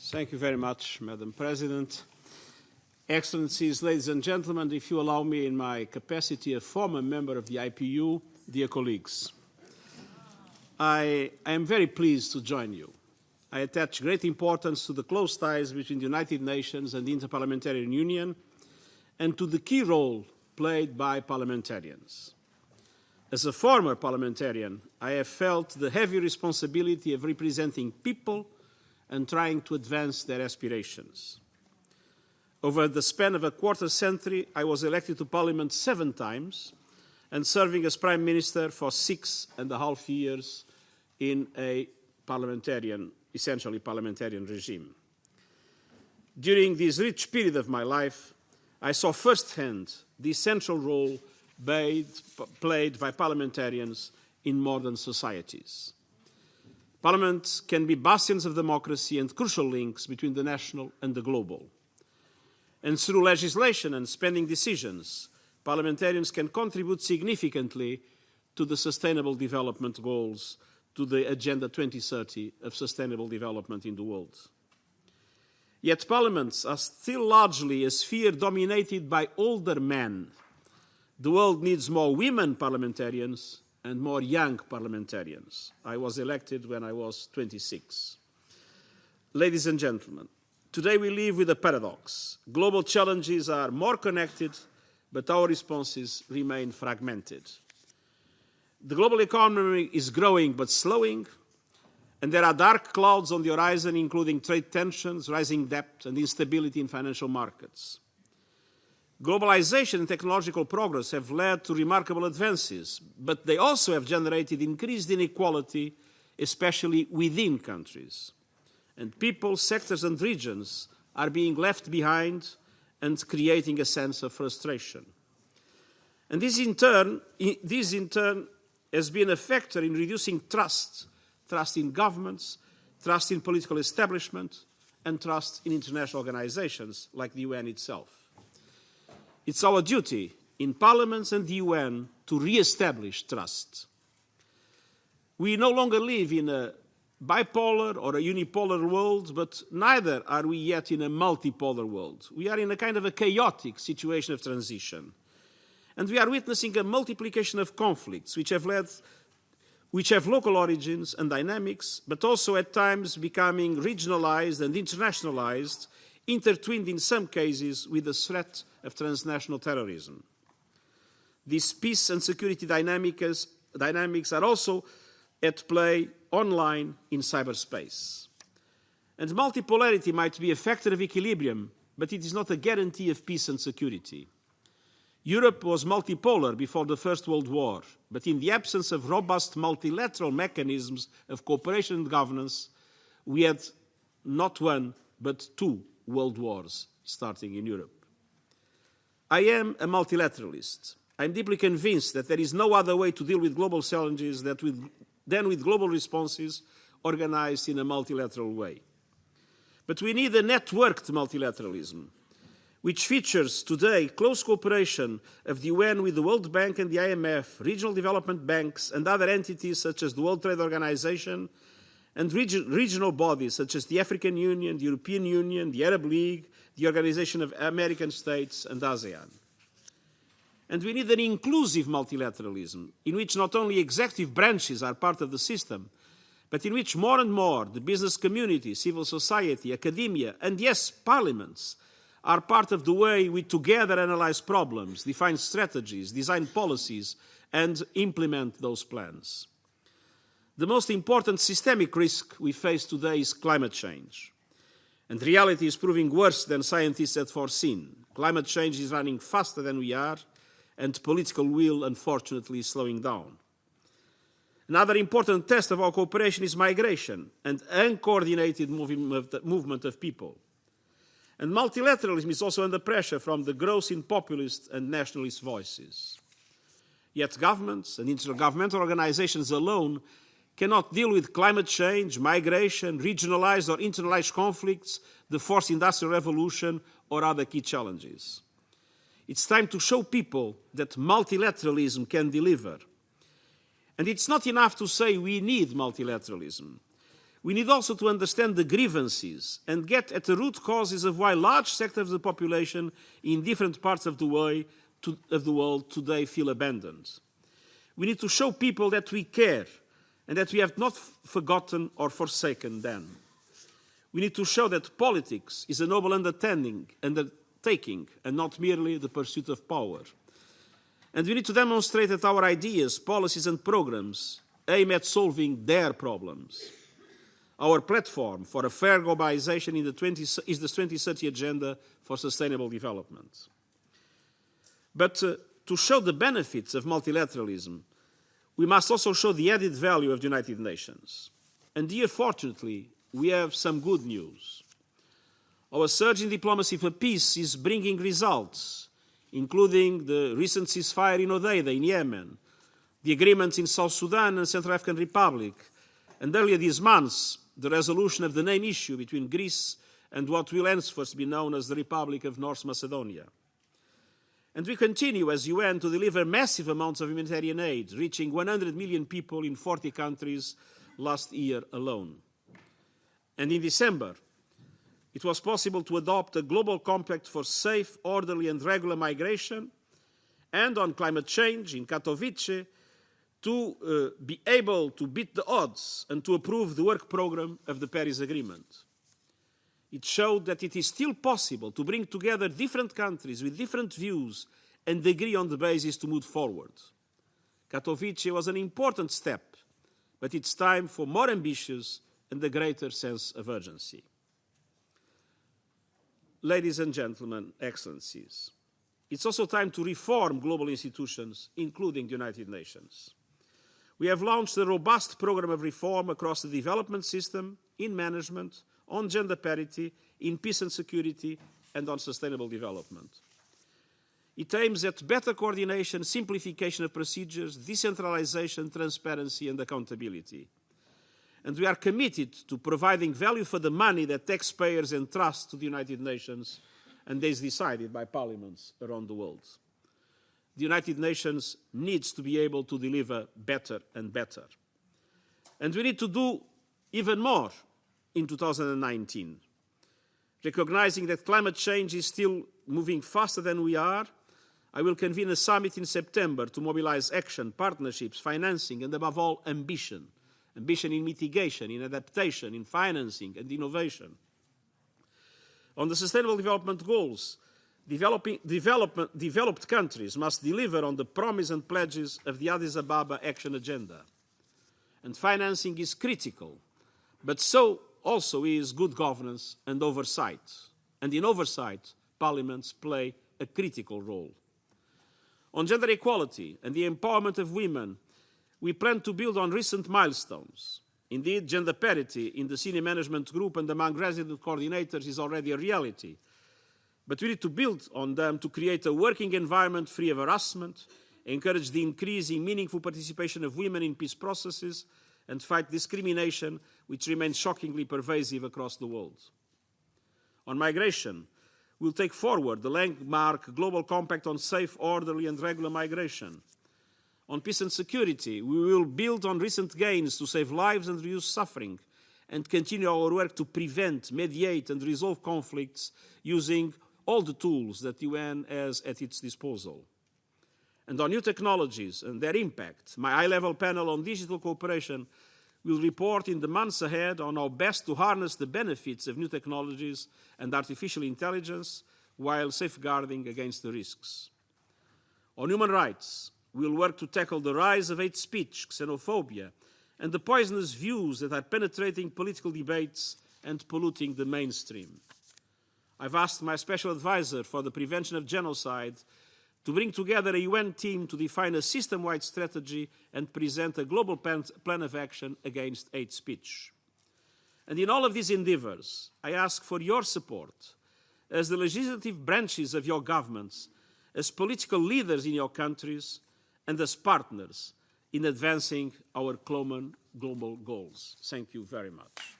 Thank you very much, Madam President. Excellencies, ladies and gentlemen, if you allow me in my capacity of former member of the IPU, dear colleagues, I am very pleased to join you. I attach great importance to the close ties between the United Nations and the Interparliamentarian Union and to the key role played by parliamentarians. As a former parliamentarian, I have felt the heavy responsibility of representing people and trying to advance their aspirations. Over the span of a quarter century, I was elected to Parliament 7 times and serving as Prime Minister for 6.5 years in a essentially parliamentarian regime. During this rich period of my life, I saw firsthand the essential role played by parliamentarians in modern societies. Parliaments can be bastions of democracy and crucial links between the national and the global. And through legislation and spending decisions, parliamentarians can contribute significantly to the Sustainable Development Goals, to the Agenda 2030 of sustainable development in the world. Yet parliaments are still largely a sphere dominated by older men. The world needs more women parliamentarians and more young parliamentarians. I was elected when I was 26. Ladies and gentlemen, today we live with a paradox. Global challenges are more connected, but our responses remain fragmented. The global economy is growing but slowing, and there are dark clouds on the horizon, including trade tensions, rising debt, and instability in financial markets. Globalization and technological progress have led to remarkable advances, but they also have generated increased inequality, especially within countries. And people, sectors, and regions are being left behind and creating a sense of frustration. And this in turn has been a factor in reducing trust in governments, trust in political establishment, and trust in international organizations like the UN itself. It's our duty in parliaments and the UN to re-establish trust. We no longer live in a bipolar or a unipolar world, but neither are we yet in a multipolar world. We are in a kind of a chaotic situation of transition. And we are witnessing a multiplication of conflicts which have local origins and dynamics, but also at times becoming regionalized and internationalized, intertwined in some cases with the threat of transnational terrorism. These peace and security dynamics are also at play online in cyberspace. And multipolarity might be a factor of equilibrium, but it is not a guarantee of peace and security. Europe was multipolar before the First World War, but in the absence of robust multilateral mechanisms of cooperation and governance, we had not one, but 2 world wars starting in Europe. I am a multilateralist. I'm deeply convinced that there is no other way to deal with global challenges than with global responses organized in a multilateral way. But we need a networked multilateralism, which features today close cooperation of the UN with the World Bank and the IMF, regional development banks, and other entities such as the World Trade Organization, and regional bodies such as the African Union, the European Union, the Arab League, the Organization of American States, and ASEAN. And we need an inclusive multilateralism in which not only executive branches are part of the system, but in which more and more the business community, civil society, academia, and yes, parliaments are part of the way we together analyze problems, define strategies, design policies, and implement those plans. The most important systemic risk we face today is climate change. And reality is proving worse than scientists had foreseen. Climate change is running faster than we are, and political will, unfortunately, is slowing down. Another important test of our cooperation is migration and uncoordinated movement of people. And multilateralism is also under pressure from the growth in populist and nationalist voices. Yet governments and intergovernmental organizations alone cannot deal with climate change, migration, regionalized or internalized conflicts, the fourth industrial revolution, or other key challenges. It's time to show people that multilateralism can deliver. And it's not enough to say we need multilateralism. We need also to understand the grievances and get at the root causes of why large sectors of the population in different parts of the world today feel abandoned. We need to show people that we care and that we have not forgotten or forsaken them. We need to show that politics is a noble undertaking and not merely the pursuit of power. And we need to demonstrate that our ideas, policies and programs aim at solving their problems. Our platform for a fair globalization is the 2030 Agenda for Sustainable Development. But to show the benefits of multilateralism, we must also show the added value of the United Nations. And here, fortunately, we have some good news. Our surge in diplomacy for peace is bringing results, including the recent ceasefire in Hodeidah in Yemen, the agreements in South Sudan and Central African Republic, and earlier this month, the resolution of the name issue between Greece and what will henceforth be known as the Republic of North Macedonia. And we continue as UN to deliver massive amounts of humanitarian aid, reaching 100 million people in 40 countries last year alone. And in December, it was possible to adopt a global compact for safe, orderly and regular migration, and on climate change in Katowice, to be able to beat the odds and to approve the work program of the Paris Agreement. It showed that it is still possible to bring together different countries with different views and agree on the basis to move forward. Katowice was an important step, but it's time for more ambitious and a greater sense of urgency. Ladies and gentlemen, excellencies, it's also time to reform global institutions, including the United Nations. We have launched a robust program of reform across the development system, in management, on gender parity, in peace and security, and on sustainable development. It aims at better coordination, simplification of procedures, decentralization, transparency, and accountability. And we are committed to providing value for the money that taxpayers entrust to the United Nations and is decided by parliaments around the world. The United Nations needs to be able to deliver better and better. And we need to do even more in 2019. Recognizing that climate change is still moving faster than we are, I will convene a summit in September to mobilize action, partnerships, financing, and above all, ambition. Ambition in mitigation, in adaptation, in financing and innovation. On the Sustainable Development Goals, developed countries must deliver on the promise and pledges of the Addis Ababa Action Agenda. And financing is critical, but so also is good governance and oversight. And in oversight, parliaments play a critical role. On gender equality and the empowerment of women, we plan to build on recent milestones. Indeed, gender parity in the senior management group and among resident coordinators is already a reality. But we need to build on them to create a working environment free of harassment, encourage the increasing meaningful participation of women in peace processes, and fight discrimination, which remains shockingly pervasive across the world. On migration, we'll take forward the landmark Global Compact on safe, orderly and regular migration. On peace and security, we will build on recent gains to save lives and reduce suffering, and continue our work to prevent, mediate and resolve conflicts using all the tools that the UN has at its disposal. And on new technologies and their impact, my high-level panel on digital cooperation will report in the months ahead on how best to harness the benefits of new technologies and artificial intelligence while safeguarding against the risks. On human rights, we will work to tackle the rise of hate speech, xenophobia, and the poisonous views that are penetrating political debates and polluting the mainstream. I've asked my special advisor for the prevention of genocide to bring together a UN team to define a system-wide strategy and present a global plan of action against hate speech. And in all of these endeavors, I ask for your support as the legislative branches of your governments, as political leaders in your countries, and as partners in advancing our common global goals. Thank you very much.